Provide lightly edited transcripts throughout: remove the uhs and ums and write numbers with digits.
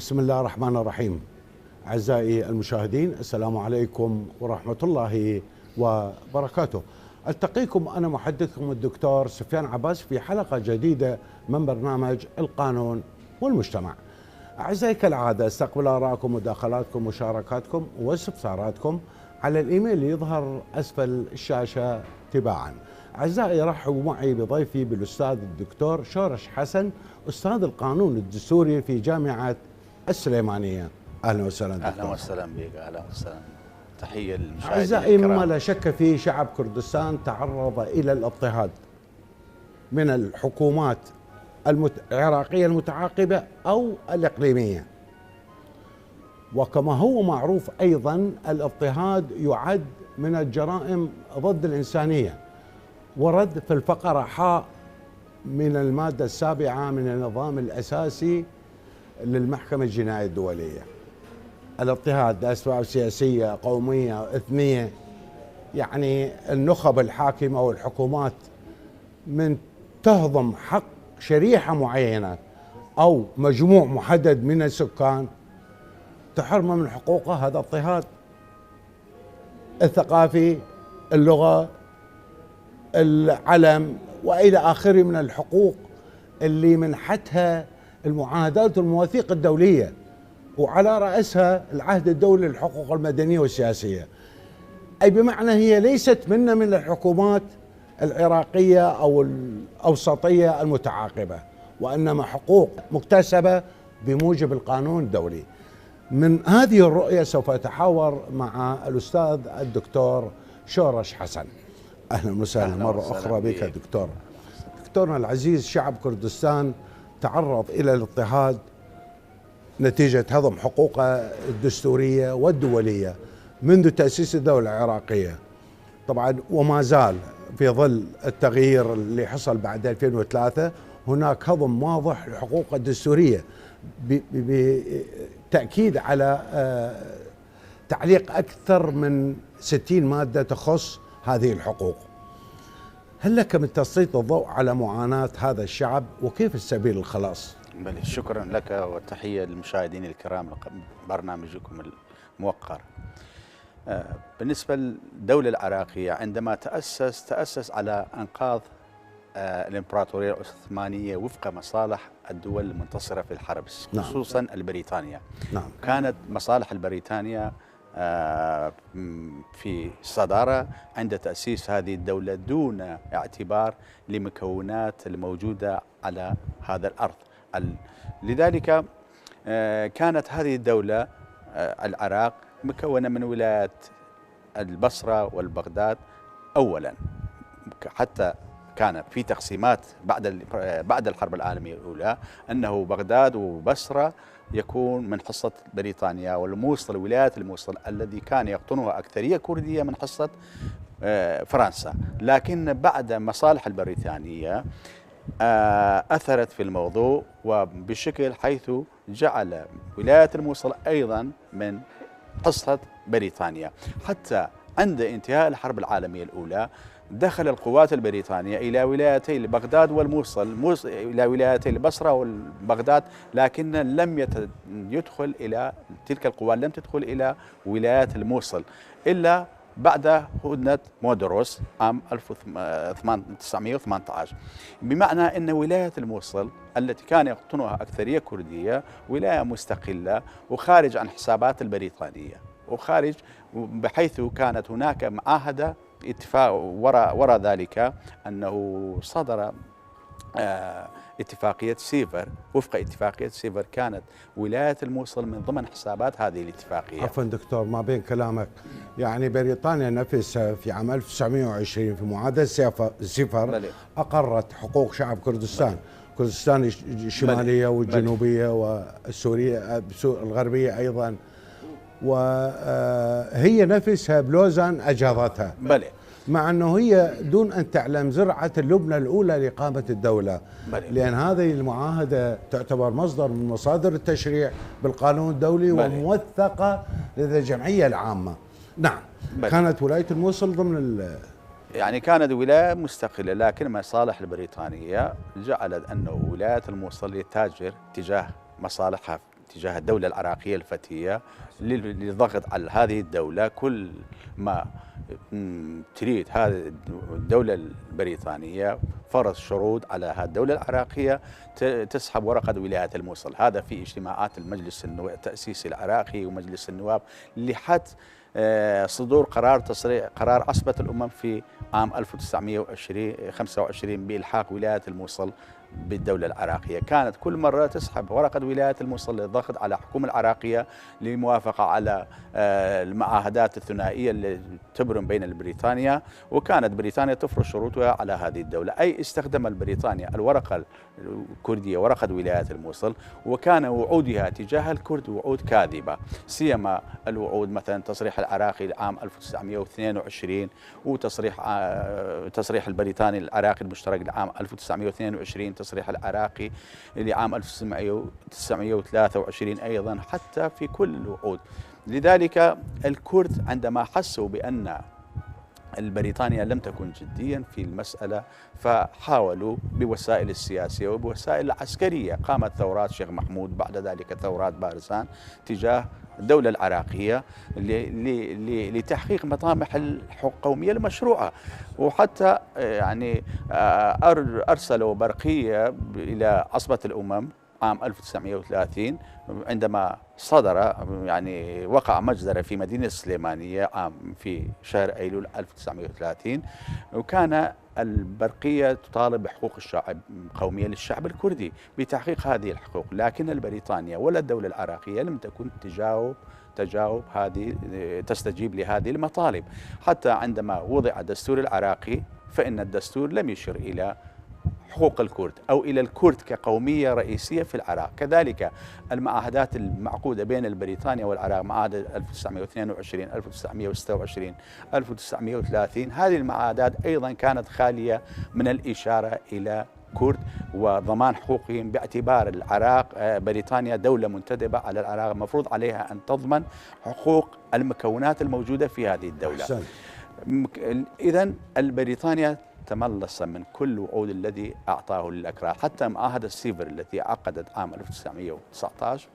بسم الله الرحمن الرحيم. أعزائي المشاهدين، السلام عليكم ورحمة الله وبركاته. ألتقيكم أنا محدثكم الدكتور سفيان عباس في حلقة جديدة من برنامج القانون والمجتمع. أعزائي، كالعادة استقبل آراءكم مداخلاتكم مشاركاتكم واستفساراتكم على الإيميل اللي يظهر أسفل الشاشة تباعا. أعزائي، رحبوا معي بضيفي بالأستاذ الدكتور شورش حسن، أستاذ القانون الدستوري في جامعة السليمانية. أهلا وسهلا دكتور. أهلا وسهلا بك. أهلا وسهلا. تحية للمشاهدين أعزائي، الكرام. مما لا شك فيه، شعب كردستان تعرض إلى الاضطهاد من الحكومات العراقية المتعاقبة أو الإقليمية، وكما هو معروف أيضا الاضطهاد يعد من الجرائم ضد الإنسانية، ورد في الفقرة حاء من المادة 7 من النظام الأساسي للمحكمة الجنائية الدولية. الاضطهاد لأسباب سياسية، قومية، إثنية، يعني النخب الحاكمة والحكومات من تهضم حق شريحة معينة أو مجموع محدد من السكان، تحرمه من حقوقه. هذا اضطهاد الثقافي، اللغة، العلم، وإلى آخره من الحقوق اللي منحتها المعاهدات والمواثيق الدولية، وعلى رأسها العهد الدولي للحقوق المدنية والسياسية. أي بمعنى هي ليست من الحكومات العراقية أو الأوسطية المتعاقبة، وإنما حقوق مكتسبة بموجب القانون الدولي. من هذه الرؤية سوف أتحاور مع الأستاذ الدكتور شورش حسن. أهلا وسهلا مرة أخرى بك دكتور. دكتورنا العزيز، شعب كردستان تعرض إلى الاضطهاد نتيجة هضم حقوقه الدستورية والدولية منذ تأسيس الدولة العراقية طبعا، وما زال في ظل التغيير اللي حصل بعد 2003 هناك هضم واضح لحقوقه الدستورية، بتأكيد على تعليق أكثر من 60 مادة تخص هذه الحقوق. هل لك من تسليط الضوء على معاناة هذا الشعب وكيف السبيل للخلاص؟ بل شكرا لك، والتحية للمشاهدين الكرام برنامجكم الموقر. بالنسبة للدولة العراقية عندما تأسس على أنقاض الإمبراطورية العثمانية وفق مصالح الدول المنتصرة في الحرب، خصوصا البريطانيا. نعم. كانت مصالح البريطانيا في صدارة عند تأسيس هذه الدولة دون اعتبار لمكونات الموجودة على هذا الأرض. لذلك كانت هذه الدولة العراق مكونة من ولايات البصرة والبغداد أولا، حتى كان في تقسيمات بعد الحرب العالمية الأولى أنه بغداد وبصرة يكون من حصة بريطانيا، والموصل ولاية الموصل الذي كان يقطنها أكثرية كردية من حصة فرنسا. لكن بعد مصالح البريطانية أثرت في الموضوع وبشكل حيث جعل ولاية الموصل أيضا من حصة بريطانيا، حتى عند انتهاء الحرب العالمية الأولى دخل القوات البريطانية إلى ولايتي بغداد والموصل، إلى ولايتي البصرة والبغداد، لكن لم يدخل إلى تلك القوات، لم تدخل إلى ولايات الموصل إلا بعد هدنة مودروس عام 1918. بمعنى أن ولاية الموصل التي كان يقطنها أكثرية كردية ولاية مستقلة وخارج عن حسابات البريطانية، وخارج بحيث كانت هناك معاهدة اتفاق وراء ذلك أنه صدر اتفاقية سيفر. وفق اتفاقية سيفر كانت ولاية الموصل من ضمن حسابات هذه الاتفاقية. عفوا دكتور، ما بين كلامك، يعني بريطانيا نفسها في عام 1920 في معاهدة سيفر أقرت حقوق شعب كردستان، كردستان الشمالية والجنوبية والسورية الغربية أيضا، وهي نفسها بلوزان أجهضتها. مع أنه هي دون أن تعلم زرعت اللبنة الأولى لإقامة الدولة، لأن هذه المعاهدة تعتبر مصدر من مصادر التشريع بالقانون الدولي وموثقة لدى الجمعية العامة. نعم. كانت ولاية الموصل ضمن يعني كانت ولاية مستقلة، لكن مصالح البريطانية جعلت أنه ولاية الموصل يتاجر تجاه مصالحها تجاه الدولة العراقية الفتية للضغط على هذه الدولة. كل ما تريد هذه الدولة البريطانية فرض شروط على هذه الدولة العراقية تسحب ورقة ولاية الموصل. هذا في اجتماعات المجلس التأسيسي العراقي ومجلس النواب لحد صدور قرار عصبة الأمم في عام 1925 بإلحاق ولاية الموصل بالدولة العراقية. كانت كل مرة تسحب ورقة ولاية الموصل للضغط على الحكومة العراقية للموافقة على المعاهدات الثنائية اللي تبرم بين بريطانيا، وكانت بريطانيا تفرض شروطها على هذه الدولة. أي استخدم بريطانيا الورقة الكردية ورقة ولاية الموصل، وكان وعودها تجاه الكرد وعود كاذبة، سيما الوعود مثلا تصريح العراقي لعام 1922 وتصريح البريطاني العراقي المشترك لعام 1922، تصريح العراقي لعام 1923 أيضا، حتى في كل الوعود. لذلك الكرد عندما حسوا بأن بريطانيا لم تكن جديا في المسألة فحاولوا بوسائل السياسية وبوسائل العسكرية. قامت ثورات شيخ محمود، بعد ذلك ثورات بارزان تجاه الدولة العراقية لتحقيق مطامح الحقوق القومية المشروعة. وحتى يعني أرسلوا برقية إلى عصبة الأمم عام 1930 عندما صدر يعني وقع مجزرة في مدينة السليمانية في شهر أيلول 1930، وكان البرقية تطالب بحقوق الشعب القومية للشعب الكردي بتحقيق هذه الحقوق، لكن البريطانية ولا الدولة العراقية لم تكن تستجيب لهذه المطالب. حتى عندما وضع الدستور العراقي فإن الدستور لم يشر إلى حقوق الكرد أو إلى الكرد كقومية رئيسية في العراق. كذلك المعاهدات المعقودة بين البريطانيا والعراق، معاهدة 1922 1926 1930، هذه المعاهدات أيضا كانت خالية من الإشارة إلى كرد وضمان حقوقهم، باعتبار العراق بريطانيا دولة منتدبة على العراق، مفروض عليها أن تضمن حقوق المكونات الموجودة في هذه الدولة. إذن البريطانيا تملص من كل وعود الذي أعطاه للأكراد، حتى معاهدة سيفر التي عقدت عام 1919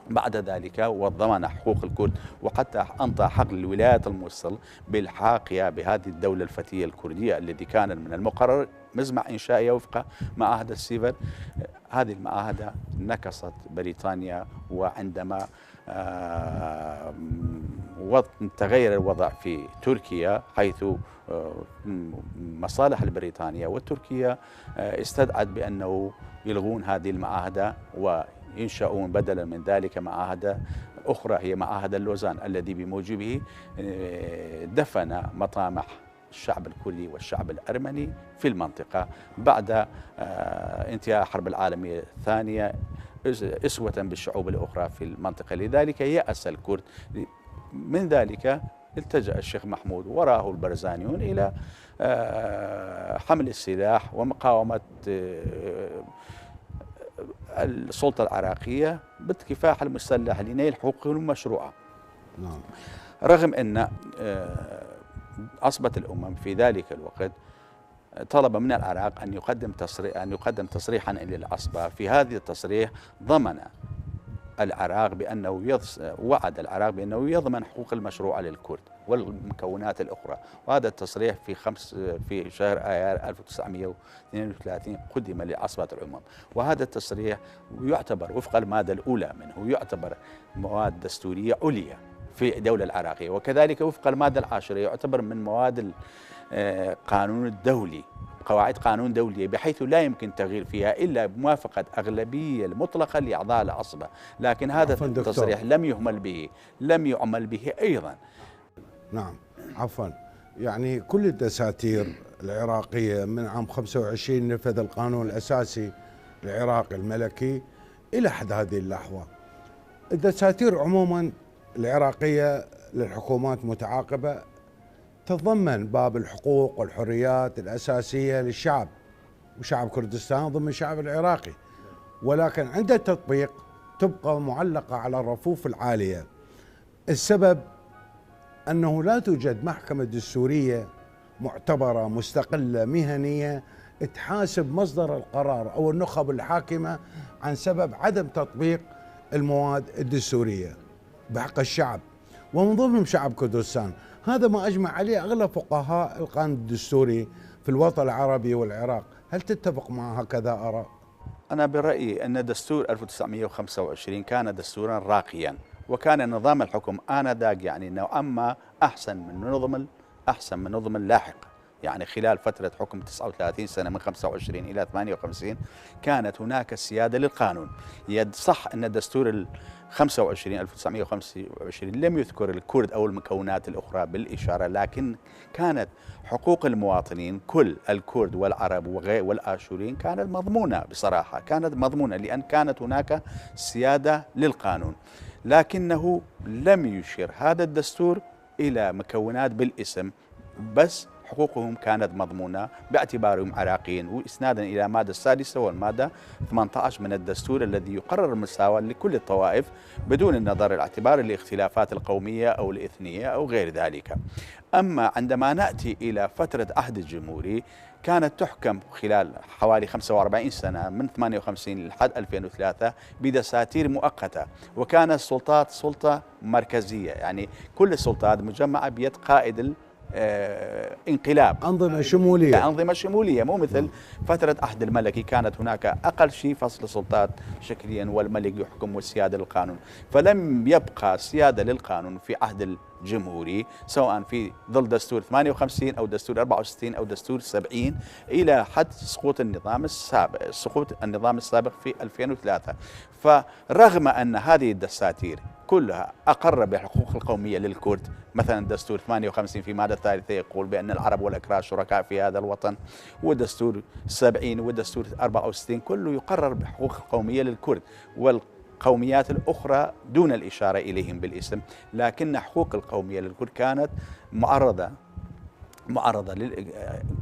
بعد ذلك وضمن حقوق الكرد، وحتى أنطى حق لولاية الموصل بإلحاقها بهذه الدولة الفتية الكردية الذي كان من المقرر مزمع إنشائها وفق معاهدة سيفر. هذه المعاهدة نكصت بريطانيا، وعندما تغير الوضع في تركيا حيث مصالح البريطانية والتركية استدعت بأنه يلغون هذه المعاهدة وينشأون بدلا من ذلك معاهدة أخرى هي معاهدة لوزان، الذي بموجبه دفن مطامح الشعب الكردي والشعب الأرمني في المنطقة بعد انتهاء الحرب العالمية الثانية أسوة بالشعوب الأخرى في المنطقة. لذلك يأس الكرد من ذلك، التجأ الشيخ محمود وراه البرزانيون إلى حمل السلاح ومقاومة السلطة العراقية بالكفاح المسلح لنيل حقوقهم المشروعة. نعم. رغم أن عصبة الأمم في ذلك الوقت طلب من العراق أن يقدم تصريحا إلى العصبة. في هذه التصريح ضمن العراق بأنه وعد العراق بأنه يضمن حقوق المشروعة للكرد والمكونات الأخرى، وهذا التصريح في شهر آيار 1932 قدم لعصبة الأمم. وهذا التصريح يعتبر وفق المادة الأولى منه يعتبر مواد دستورية عليا في الدولة العراقية، وكذلك وفق المادة العاشرة يعتبر من مواد القانون الدولي، قواعد قانون دولية، بحيث لا يمكن تغيير فيها إلا بموافقة أغلبية المطلقة لأعضاء العصبة. لكن هذا التصريح لم يعمل به أيضا. نعم عفوا، يعني كل الدساتير العراقية من عام 25 نفذ القانون الأساسي العراقي الملكي إلى حد هذه اللحظة. الدساتير عموما العراقية للحكومات متعاقبة تتضمن باب الحقوق والحريات الأساسية للشعب وشعب كردستان ضمن الشعب العراقي، ولكن عند التطبيق تبقى معلقة على الرفوف العالية. السبب أنه لا توجد محكمة دستورية معتبرة مستقلة مهنية تحاسب مصدر القرار أو النخب الحاكمة عن سبب عدم تطبيق المواد الدستورية بحق الشعب ومن ضمنهم شعب كردستان. هذا ما أجمع عليه أغلب فقهاء القانون الدستوري في الوطن العربي والعراق. هل تتفق مع هكذا آراء؟ أنا برأيي أن دستور 1925 كان دستورا راقيا، وكان نظام الحكم آنذاك يعني نوعا ما أحسن من نظم اللاحق. يعني خلال فترة حكم 39 سنة من 25 إلى 58 كانت هناك سيادة للقانون. صح أن الدستور 1925 لم يذكر الكرد أو المكونات الأخرى بالإشارة، لكن كانت حقوق المواطنين كل الكرد والعرب والآشوريين كانت مضمونة. بصراحة كانت مضمونة لأن كانت هناك سيادة للقانون، لكنه لم يشير هذا الدستور إلى مكونات بالاسم، بس حقوقهم كانت مضمونة باعتبارهم عراقيين، وإسنادا إلى المادة السادسة والمادة 18 من الدستور الذي يقرر المساواة لكل الطوائف بدون النظر الاعتبار الاختلافات القومية أو الإثنية أو غير ذلك. أما عندما نأتي إلى فترة عهد الجمهوري كانت تحكم خلال حوالي 45 سنة من 58 لحد 2003 بدساتير مؤقتة، وكانت السلطات سلطة مركزية، يعني كل السلطات مجمعة بيد قائد انقلاب، أنظمة شمولية، مو مثل فترة عهد الملكي كانت هناك أقل شيء فصل سلطات شكليا والملك يحكم والسيادة للقانون. فلم يبقى سيادة للقانون في عهد الجمهوري سواء في ظل دستور 58 أو دستور 64 أو دستور 70 إلى حد سقوط النظام السابق في 2003. فرغم أن هذه الدساتير كلها أقر بالحقوق القومية للكرد، مثلا دستور 58 في مادة الثالثة يقول بأن العرب والأكراد شركاء في هذا الوطن، والدستور 70 والدستور 64 كله يقرر بحقوق القومية للكرد والقوميات الأخرى دون الإشارة إليهم بالاسم، لكن حقوق القومية للكرد كانت معرضة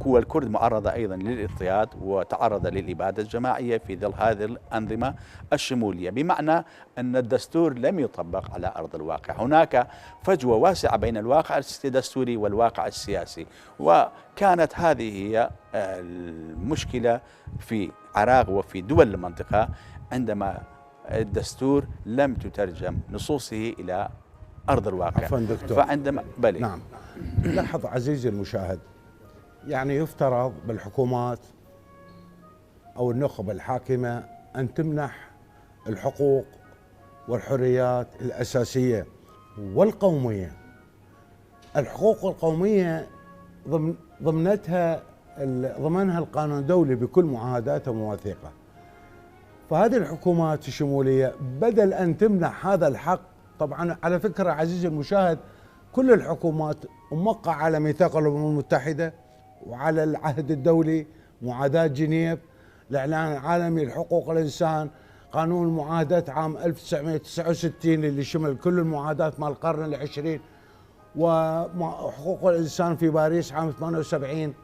والكرد معرضة أيضا للاضطهاد وتعرض للإبادة الجماعية في ظل هذه الأنظمة الشمولية، بمعنى أن الدستور لم يطبق على أرض الواقع. هناك فجوة واسعة بين الواقع الدستوري والواقع السياسي، وكانت هذه هي المشكلة في العراق وفي دول المنطقة عندما الدستور لم تترجم نصوصه إلى أرض الواقع. عفوا دكتور، فعندما نعم، لاحظ عزيزي المشاهد، يعني يفترض بالحكومات أو النخب الحاكمة أن تمنح الحقوق والحريات الأساسية والقومية. الحقوق القومية ضمنها القانون الدولي بكل معاهداته ومواثيقه. فهذه الحكومات الشمولية بدل أن تمنح هذا الحق، طبعا على فكرة عزيزي المشاهد كل الحكومات موقعة على ميثاق الأمم المتحدة وعلى العهد الدولي، معاهدات جنيف، الإعلان العالمي لحقوق الإنسان، قانون المعاهدات عام 1969 اللي شمل كل المعاهدات مال القرن العشرين، وحقوق الإنسان في باريس عام 78.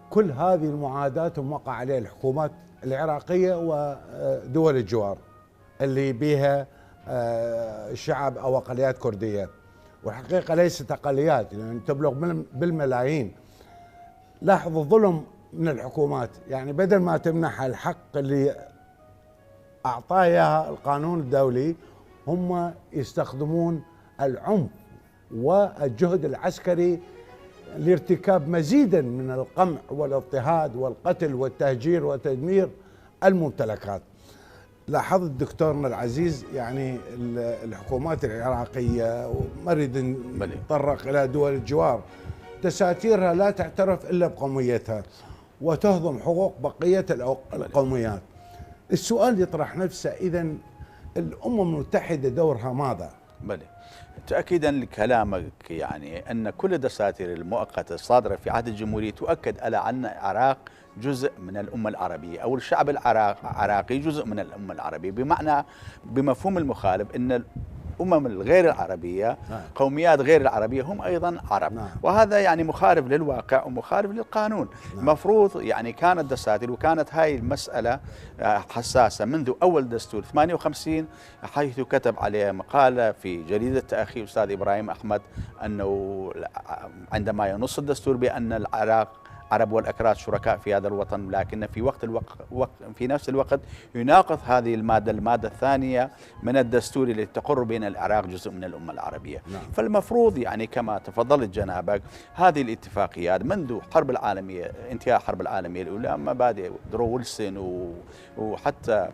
كل هذه المعاهدات موقع عليها الحكومات العراقية ودول الجوار اللي بيها شعب أو أقليات كردية، والحقيقة ليست أقليات يعني تبلغ بالملايين. لاحظ الظلم من الحكومات، يعني بدل ما تمنح الحق اللي أعطاه إياها القانون الدولي هم يستخدمون العنف والجهد العسكري لارتكاب مزيدا من القمع والاضطهاد والقتل والتهجير وتدمير الممتلكات. لاحظت دكتورنا العزيز يعني الحكومات العراقية، وما نريد نتطرق إلى دول الجوار، دساتيرها لا تعترف إلا بقوميتها وتهضم حقوق بقية القوميات. السؤال يطرح نفسه، إذن الأمم المتحدة دورها ماذا؟ تأكيدا لكلامك، يعني أن كل الدساتير المؤقتة الصادرة في عهد الجمهورية تؤكد على أن العراق جزء من الأمة العربية، أو الشعب العراقي جزء من الأمة العربية، بمعنى بمفهوم المخالف أن الأمم الغير العربية قوميات غير العربية هم أيضا عرب. وهذا يعني مخالف للواقع ومخالف للقانون. مفروض يعني كانت دساتير، وكانت هاي المسألة حساسة منذ أول دستور 58، حيث كتب عليه مقالة في جريدة تأخي أستاذ إبراهيم أحمد أنه عندما ينص الدستور بأن العراق العرب والأكراد شركاء في هذا الوطن، لكن في نفس الوقت يناقض هذه المادة الثانية من الدستور التي تقر بأن العراق جزء من الأمة العربية. نعم. فالمفروض يعني كما تفضلت جنابك هذه الاتفاقيات منذ حرب العالمية، انتهاء الحرب العالمية الأولى، مبادئ درو ويلسون وحتى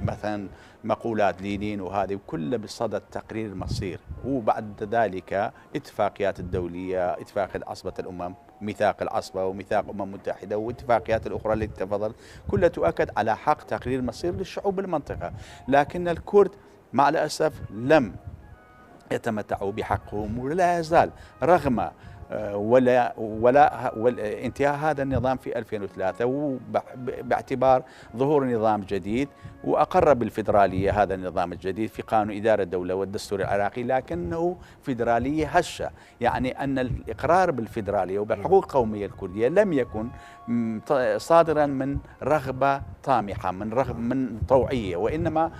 مثلا مقولات لينين وهذه كلها بصدد تقرير المصير، وبعد ذلك اتفاقيات الدولية، اتفاقية عصبة الأمم، ميثاق العصبة وميثاق متحدة والاتفاقيات الأخرى التي تفضل، كلها تؤكد على حق تقرير المصير للشعوب المنطقة. لكن الكرد مع الأسف لم يتمتعوا بحقهم، ولا يزال رغم ولا انتهاء هذا النظام في 2003 وباعتبار ظهور نظام جديد، وأقر بالفيدرالية هذا النظام الجديد في قانون إدارة الدولة والدستور العراقي، لكنه فيدرالية هشة، يعني أن الإقرار بالفيدرالية وبالحقوق القومية الكردية لم يكن صادرا من رغبة طامحة، من طوعية، وإنما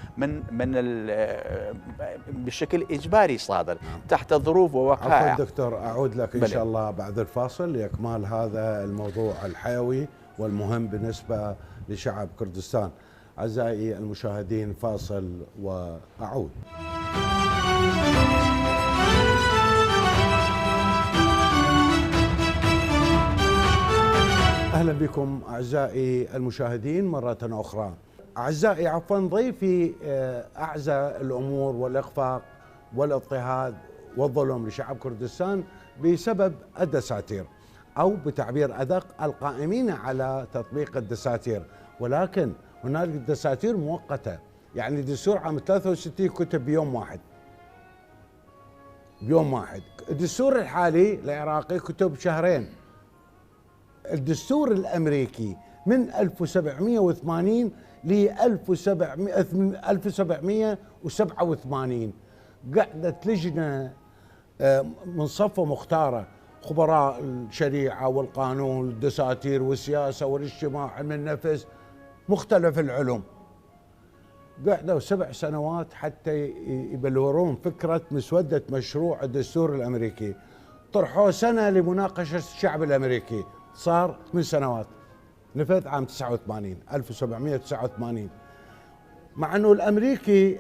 بشكل إجباري صادر تحت ظروف ووقائع. عفوا دكتور، أعود لك إن شاء الله بعد الفاصل لإكمال هذا الموضوع الحيوي والمهم بالنسبة لشعب كردستان. أعزائي المشاهدين، فاصل وأعود. أهلا بكم أعزائي المشاهدين مرة أخرى. أعزائي ضيفي أعزى الأمور والإخفاق والاضطهاد والظلم لشعب كردستان بسبب الدساتير، أو بتعبير أدق القائمين على تطبيق الدساتير، ولكن هناك دساتير مؤقتة. يعني الدستور عام 63 كتب بيوم واحد. الدستور الحالي العراقي كتب شهرين. الدستور الأمريكي من 1780 ل 1787 قعدت لجنة منصفة مختارة، خبراء الشريعة والقانون والدساتير والسياسة والاجتماع، علم النفس، مختلف العلوم، قعدوا 7 سنوات حتى يبلورون فكرة مسودة مشروع الدستور الأمريكي. طرحوه سنة لمناقشة الشعب الأمريكي، صار 8 سنوات، نفذ عام 1789. مع أنه الأمريكي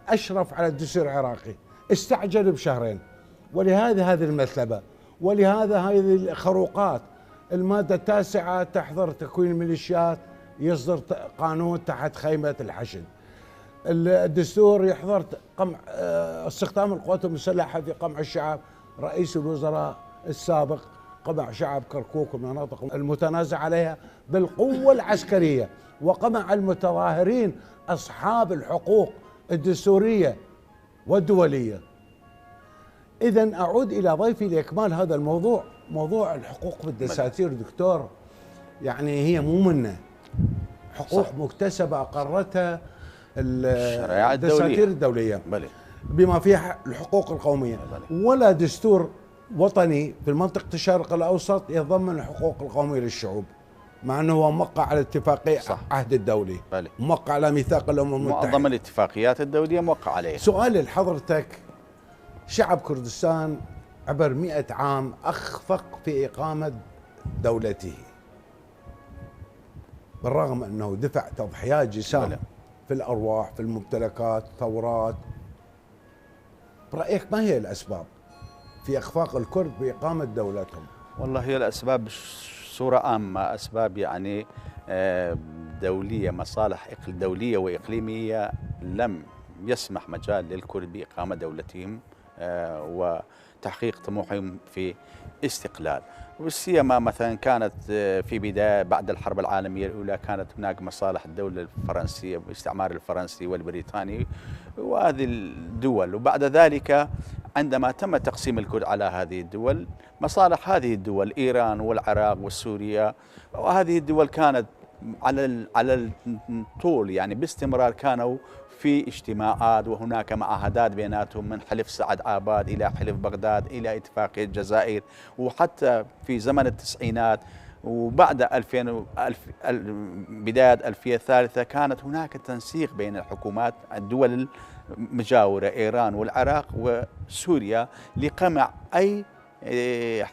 أشرف على الدستور العراقي، استعجل بشهرين. ولهذا هذه المثلبة، ولهذا هذه الخروقات. المادة 9 تحظر تكوين الميليشيات، يصدر قانون تحت خيمة الحشد. الدستور يحظر قمع استخدام القوات المسلحة في قمع الشعب. رئيس الوزراء السابق قمع شعب كركوك والمناطق المتنازع عليها بالقوة العسكرية، وقمع المتظاهرين أصحاب الحقوق الدستورية والدولية. إذن أعود إلى ضيفي لإكمال هذا الموضوع، موضوع الحقوق بالدساتير. دكتور، يعني هي مو منه، حقوق صح. مكتسبة أقرتها الدساتير الدولية بما فيها الحقوق القومية، ولا دستور وطني في منطقة الشرق الأوسط يتضمن الحقوق القومية للشعوب، مع أنه هو موقع على اتفاقية عهد الدولي، موقع على ميثاق الأمم المتحدة، معظم الاتفاقيات الدولية موقع عليها. سؤالي لحضرتك، شعب كردستان عبر 100 عام أخفق في إقامة دولته، بالرغم أنه دفع تضحيات جسام في الأرواح، في الممتلكات، ثورات. برأيك ما هي الأسباب في إخفاق الكرد بإقامة دولتهم؟ والله هي الأسباب بصورة عامة أسباب يعني دولية، مصالح دولية وإقليمية لم يسمح مجال للكرد بإقامة دولتهم وتحقيق طموحهم في استقلال. والسيما مثلا كانت في بداية بعد الحرب العالمية الأولى كانت هناك مصالح الدولة الفرنسية بالاستعمار الفرنسي والبريطاني وهذه الدول، وبعد ذلك عندما تم تقسيم الكرد على هذه الدول، مصالح هذه الدول إيران والعراق والسوريا، وهذه الدول كانت على الطول يعني باستمرار كانوا في اجتماعات، وهناك معاهدات بيناتهم من حلف سعد آباد إلى حلف بغداد إلى اتفاقية الجزائر، وحتى في زمن التسعينات وبعد 2000 بداية الألفية الثالثة كانت هناك تنسيق بين الحكومات الدول المجاورة إيران والعراق وسوريا لقمع أي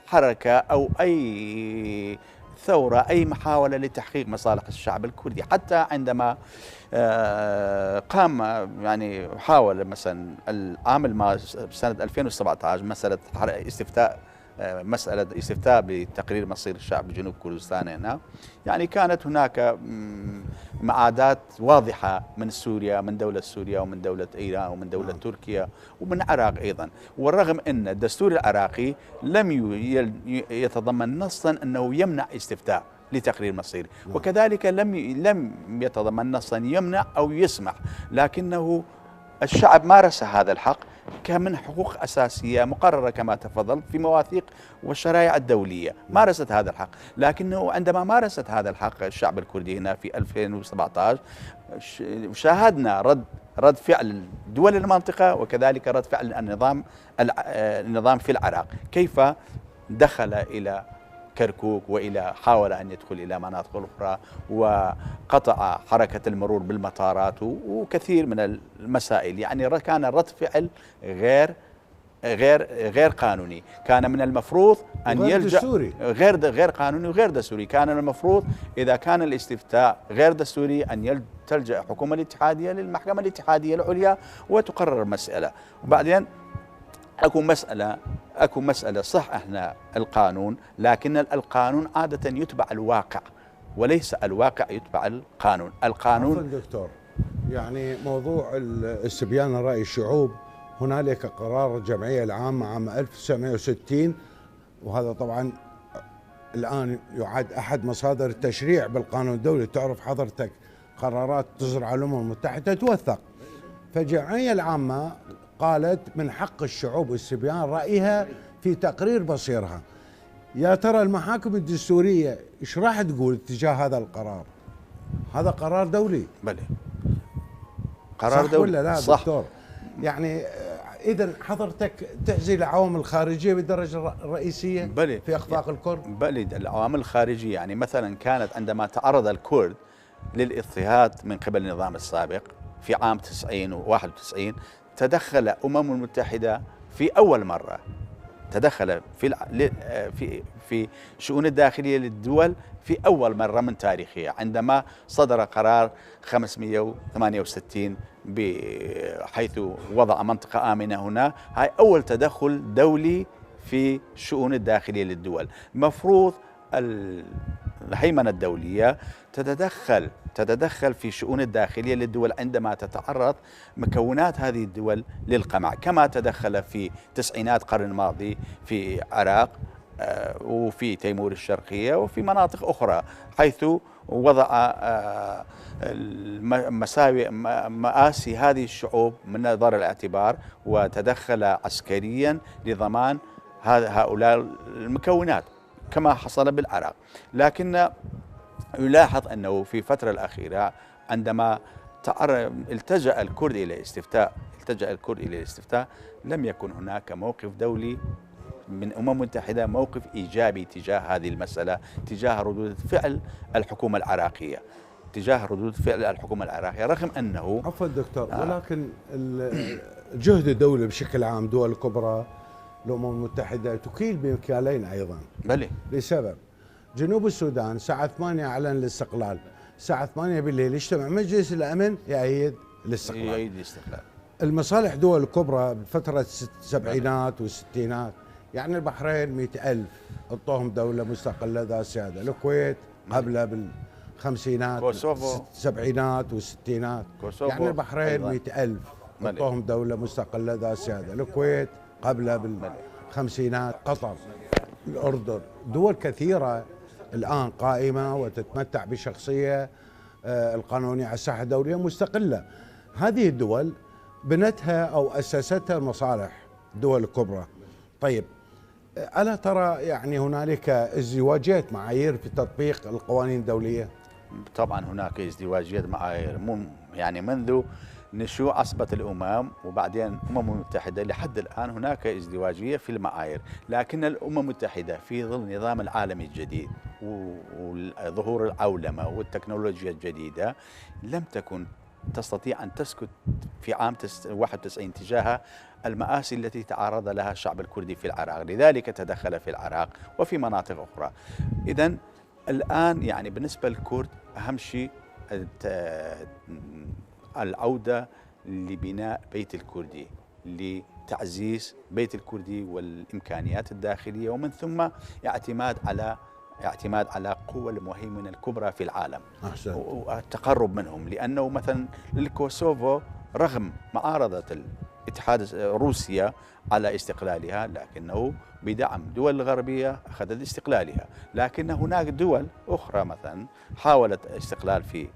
حركة أو أي ثورة، أي محاولة لتحقيق مصالح الشعب الكردي. حتى عندما قام يعني حاول مثلا العام سنة 2017 مسألة استفتاء بتقرير مصير الشعب بجنوب كردستان هنا، يعني كانت هناك معادات واضحة من سوريا، من دولة سوريا ومن دولة إيران ومن دولة تركيا ومن العراق أيضا، والرغم أن الدستور العراقي لم يتضمن نصا أنه يمنع استفتاء لتقرير مصيري، وكذلك لم يتضمن نصا يمنع أو يسمح، لكنه الشعب مارس هذا الحق كمن حقوق أساسية مقررة كما تفضلت في مواثيق والشرائع الدولية. مارست هذا الحق، لكنه عندما مارست هذا الحق الشعب الكردي هنا في 2017 شاهدنا رد فعل دول المنطقة، وكذلك رد فعل النظام في العراق، كيف دخل إلى كركوك حاول أن يدخل إلى مناطق أخرى وقطع حركة المرور بالمطارات وكثير من المسائل. يعني كان رد فعل غير قانوني. كان من المفروض أن يلجأ غير قانوني وغير دستوري. كان المفروض إذا كان الاستفتاء غير دستوري أن تلجأ الحكومة الاتحادية للمحكمة الاتحادية العليا وتقرر المسألة. وبعدين اكو مسألة صح احنا القانون، لكن القانون عادة يتبع الواقع وليس الواقع يتبع القانون. عفوا دكتور، يعني موضوع استبيان رأي الشعوب، هنالك قرار الجمعية العامة عام 1960، وهذا طبعا الآن يعد أحد مصادر التشريع بالقانون الدولي. تعرف حضرتك قرارات تصدر على الأمم المتحدة توثق، فالجمعية العامة قالت من حق الشعوب استبيان رأيها في تقرير مصيرها. يا ترى المحاكم الدستورية ايش راح تقول تجاه هذا القرار؟ هذا قرار دولي. بلى قرار صح دولي ولا لا صح. دكتور؟ يعني إذا حضرتك تعزي العوامل الخارجية بالدرجة الرئيسية بلى في إخفاق الكرد؟ بلى العوامل الخارجية، يعني مثلا كانت عندما تعرض الكرد للاضطهاد من قبل النظام السابق في عام 90 و91 تدخل الأمم المتحدة في أول مرة، تدخل في شؤون الداخلية للدول في أول مرة من تاريخها، عندما صدر قرار 568 بحيث وضع منطقة آمنة هنا. هاي أول تدخل دولي في شؤون الداخلية للدول. مفروض الهيمنة الدولية تتدخل في شؤون الداخلية للدول عندما تتعرض مكونات هذه الدول للقمع، كما تدخل في تسعينات القرن الماضي في العراق وفي تيمور الشرقية وفي مناطق أخرى، حيث وضع مآسي هذه الشعوب من نظر الاعتبار وتدخل عسكريا لضمان هؤلاء المكونات كما حصل بالعراق. لكن يلاحظ أنه في الفترة الأخيرة عندما التجأ الكرد إلى الاستفتاء لم يكن هناك موقف دولي من الأمم المتحدة، موقف إيجابي تجاه هذه المسألة، تجاه ردود فعل الحكومة العراقية، رغم أنه عفوا دكتور، ولكن الجهد الدولي بشكل عام، دول الكبرى الأمم المتحدة تكيل بمكيالين أيضا. بلي. لسبب جنوب السودان الساعة 8 أعلن الاستقلال، الساعة 8 بالليل يجتمع مجلس الأمن يأيد الاستقلال. المصالح دول الكبرى بفترة السبعينات والستينات، يعني البحرين 100,000 اعطوهم دولة مستقلة ذات سيادة، الكويت قبلها بالخمسينات السبعينات والستينات، يعني البحرين 100,000 اعطوهم دولة مستقلة ذات سيادة، الكويت قبلها بالخمسينات، قطر، الأردن، دول كثيرة الآن قائمة وتتمتع بشخصية القانونية على الساحة الدولية مستقلة. هذه الدول بنتها أو أسستها المصالح الدول الكبرى. طيب، ألا ترى يعني هنالك ازدواجية معايير في تطبيق القوانين الدولية؟ طبعا هناك ازدواجية معايير، يعني منذ نشوء عصبة الأمم وبعدين الأمم المتحدة لحد الآن هناك ازدواجية في المعايير، لكن الأمم المتحدة في ظل النظام العالمي الجديد وظهور العولمة والتكنولوجيا الجديدة لم تكن تستطيع أن تسكت في عام 91 تجاه المآسي التي تعرض لها الشعب الكردي في العراق، لذلك تدخل في العراق وفي مناطق أخرى. إذن الآن يعني بالنسبة للكرد أهم شيء العودة لبناء بيت الكردي، لتعزيز بيت الكردي والإمكانيات الداخلية، ومن ثم اعتماد على قوى المهيمنة الكبرى في العالم والتقرب منهم. لأنه مثلا الكوسوفو رغم معارضة الاتحاد روسيا على استقلالها، لكنه بدعم دول الغربية أخذت استقلالها، لكن هناك دول أخرى مثلا حاولت استقلال في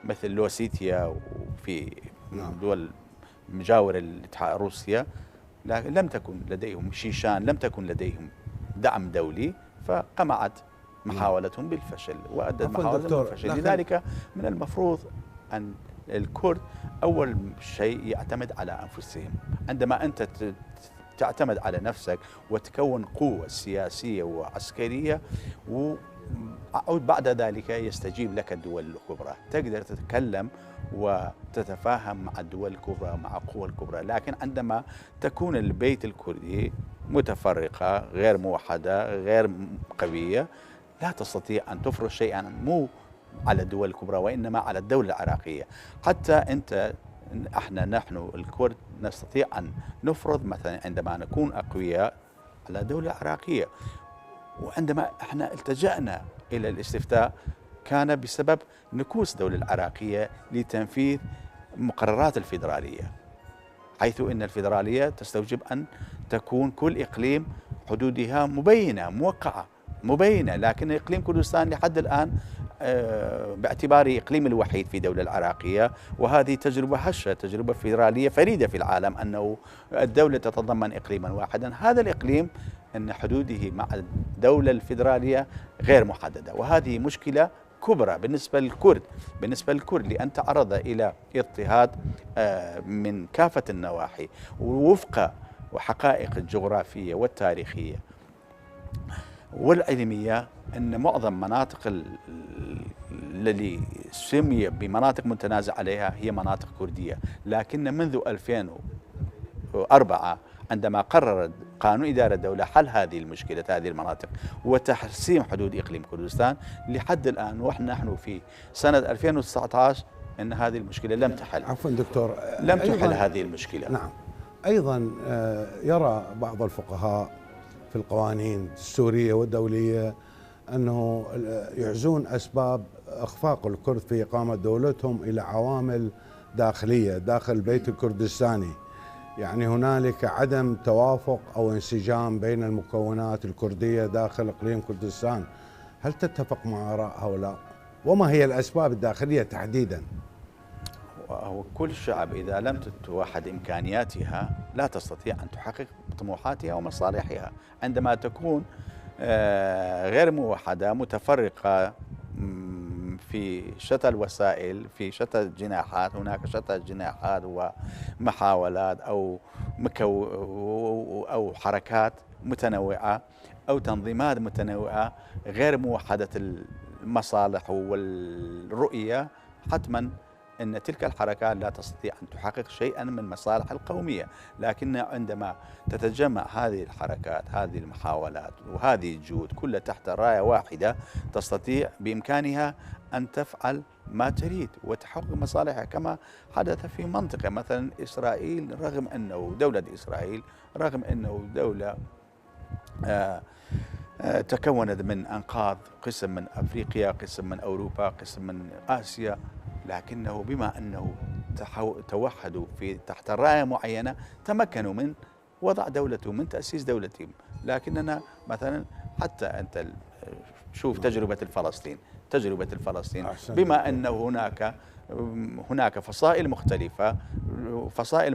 مثل لوسيتيا وفي دول مجاورة روسيا، لكن لم تكن لديهم شيشان، لم تكن لديهم دعم دولي، فقمعت محاولتهم بالفشل وأدت محاولتهم بالفشل. لذلك من المفروض أن الكرد أول شيء يعتمد على أنفسهم. عندما أنت تعتمد على نفسك وتكون قوة سياسية وعسكرية، وبعد ذلك يستجيب لك الدول الكبرى، تقدر تتكلم وتتفاهم مع الدول الكبرى، مع القوى الكبرى. لكن عندما تكون البيت الكردي متفرقة، غير موحدة، غير قوية، لا تستطيع أن تفرض شيئا مو على الدول الكبرى وإنما على الدولة العراقية. حتى نحن الكرد نستطيع أن نفرض مثلا عندما نكون أقوياء على الدولة العراقية. وعندما احنا التجأنا إلى الاستفتاء كان بسبب نكوص الدولة العراقية لتنفيذ مقررات الفيدرالية، حيث أن الفيدرالية تستوجب أن تكون كل إقليم حدودها مبينة موقعة مبينة، لكن إقليم كردستان لحد الآن باعتباره إقليم الوحيد في الدولة العراقية، وهذه تجربة هشة، تجربة فيدرالية فريدة في العالم، أنه الدولة تتضمن إقليما واحدا. هذا الإقليم أن حدوده مع الدولة الفيدرالية غير محددة، وهذه مشكلة كبرى بالنسبة للكرد لأن تعرض إلى اضطهاد من كافة النواحي ووفق وحقائق الجغرافية والتاريخية والعلمية. أن معظم مناطق التي سمي بمناطق متنازع عليها هي مناطق كردية، لكن منذ 2004 عندما قرر قانون إدارة الدولة حل هذه المشكلة، هذه المناطق وتحسيم حدود إقليم كردستان لحد الآن، ونحن في سنة 2019 أن هذه المشكلة لم تحل. عفوا دكتور، لم تحل هذه المشكلة. نعم. أيضا يرى بعض الفقهاء في القوانين السورية والدولية أنه يعزون أسباب إخفاق الكرد في إقامة دولتهم إلى عوامل داخلية داخل البيت الكردستاني، يعني هنالك عدم توافق أو انسجام بين المكونات الكردية داخل إقليم كردستان. هل تتفق مع آراء هؤلاء؟ وما هي الأسباب الداخلية تحديدا؟ وكل شعب إذا لم تتوحد إمكانياتها لا تستطيع أن تحقق طموحاتها ومصالحها. عندما تكون غير موحدة متفرقة في شتى الوسائل، في شتى الجناحات، هناك شتى جناحات ومحاولات أو حركات متنوعة أو تنظيمات متنوعة غير موحدة المصالح والرؤية، حتما أن تلك الحركات لا تستطيع أن تحقق شيئا من مصالح القومية. لكن عندما تتجمع هذه الحركات، هذه المحاولات وهذه الجهود كلها تحت راية واحدة، تستطيع بإمكانها أن تفعل ما تريد وتحقق مصالحها، كما حدث في منطقة مثلا إسرائيل. رغم أنه دولة إسرائيل، رغم أنه دولة تكونت من أنقاض قسم من أفريقيا، قسم من أوروبا، قسم من آسيا، لكنه بما أنه توحدوا تحت راية معينة تمكنوا من وضع دولتهم، من تأسيس دولتهم. لكننا مثلا حتى أنت شوف تجربة الفلسطين بما أنه هناك فصائل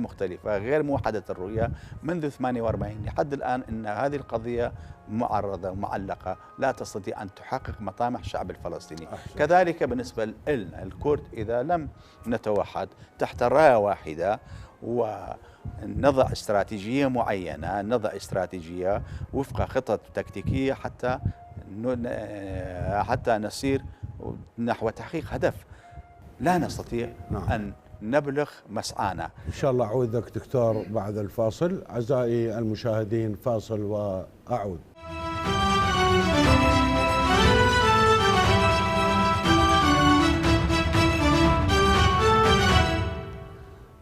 مختلفة غير موحدة الرؤية منذ 48 لحد الآن، أن هذه القضية معرضة ومعلقة، لا تستطيع أن تحقق مطامح الشعب الفلسطيني. كذلك بالنسبة للكرد، إذا لم نتوحد تحت راية واحدة ونضع استراتيجية معينة، نضع استراتيجية وفق خطط تكتيكية حتى نسير نحو تحقيق هدف. لا نستطيع نعم. أن نبلغ مسعانا. إن شاء الله أعودك دكتور بعد الفاصل. أعزائي المشاهدين، فاصل وأعود.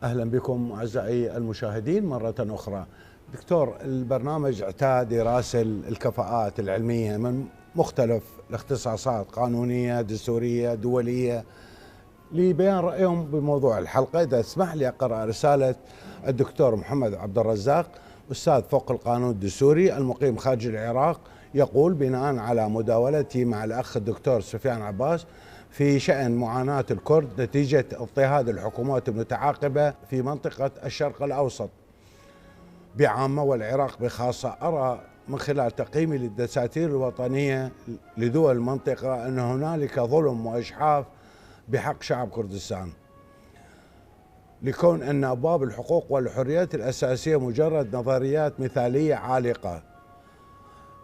أهلا بكم أعزائي المشاهدين مرة أخرى. دكتور، البرنامج اعتاد يراسل الكفاءات العلمية من مختلف الاختصاصات، قانونية، دستورية، دولية، لبيان رأيهم بموضوع الحلقة. إذا تسمح لي أقرأ رسالة الدكتور محمد عبد الرزاق، أستاذ فوق القانون الدستوري المقيم خارج العراق، يقول: بناء على مداولتي مع الأخ الدكتور سفيان عباس في شأن معاناة الكرد نتيجة اضطهاد الحكومات المتعاقبة في منطقة الشرق الأوسط بعامة والعراق بخاصة، أرى من خلال تقييمي للدساتير الوطنية لدول المنطقة أن هنالك ظلم وإجحاف بحق شعب كردستان، لكون أن أبواب الحقوق والحريات الأساسية مجرد نظريات مثالية عالقة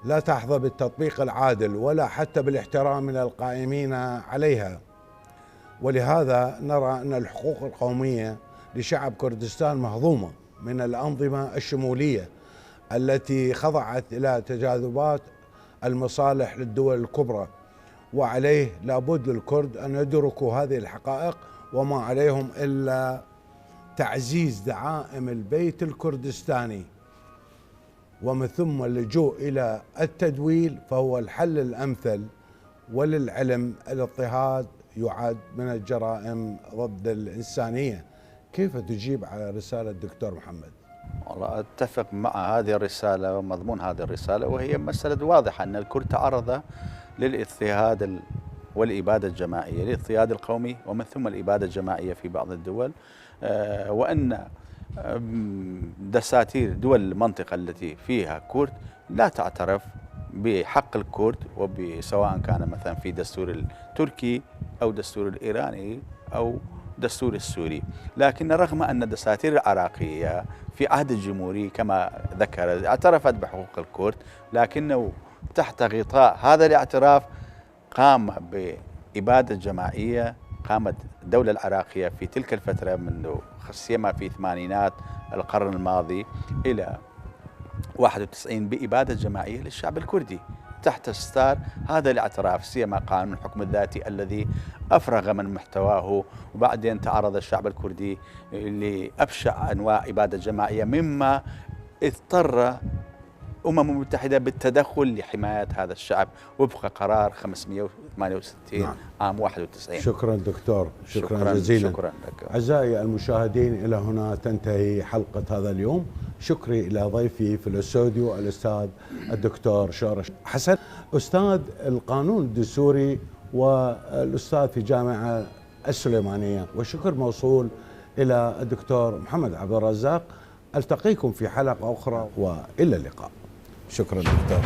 لا تحظى بالتطبيق العادل ولا حتى بالاحترام من القائمين عليها. ولهذا نرى أن الحقوق القومية لشعب كردستان مهضومة من الأنظمة الشمولية التي خضعت إلى تجاذبات المصالح للدول الكبرى، وعليه لابد للكرد أن يدركوا هذه الحقائق، وما عليهم إلا تعزيز دعائم البيت الكردستاني، ومن ثم اللجوء إلى التدويل فهو الحل الأمثل. وللعلم الاضطهاد يعد من الجرائم ضد الإنسانية. كيف تجيب على رسالة الدكتور محمد؟ والله أتفق مع هذه الرسالة ومضمون هذه الرسالة، وهي مسألة واضحة أن الكرد تعرض للاضطهاد والإبادة الجماعية، الاضطهاد القومي ومن ثم الإبادة الجماعية في بعض الدول، وأن دساتير دول المنطقة التي فيها كرد لا تعترف بحق الكرد، وسواء كان مثلا في دستور التركي أو دستور الإيراني أو دستور السوري. لكن رغم أن الدساتير العراقية في عهد الجمهوري كما ذكر اعترفت بحقوق الكرد، لكنه تحت غطاء هذا الاعتراف قام بإبادة جماعية. قامت الدولة العراقية في تلك الفترة منذ سيما في ثمانينات القرن الماضي إلى 91 بإبادة جماعية للشعب الكردي تحت ستار هذا الاعتراف، سيما قانون الحكم الذاتي الذي أفرغ من محتواه، وبعدين تعرض الشعب الكردي لأبشع أنواع إبادة جماعية، مما اضطر الأمم المتحدة بالتدخل لحماية هذا الشعب وفق قرار 568 نعم. عام 91. شكرا دكتور، شكرا جزيلا. شكرا لك. أعزائي المشاهدين، إلى هنا تنتهي حلقة هذا اليوم. شكري إلى ضيفي في الاستوديو الأستاذ الدكتور شورش حسن، أستاذ القانون الدستوري والأستاذ في جامعة السليمانية، وشكر موصول إلى الدكتور محمد عبد الرزاق. ألتقيكم في حلقة أخرى وإلى اللقاء. شكرا دكتور.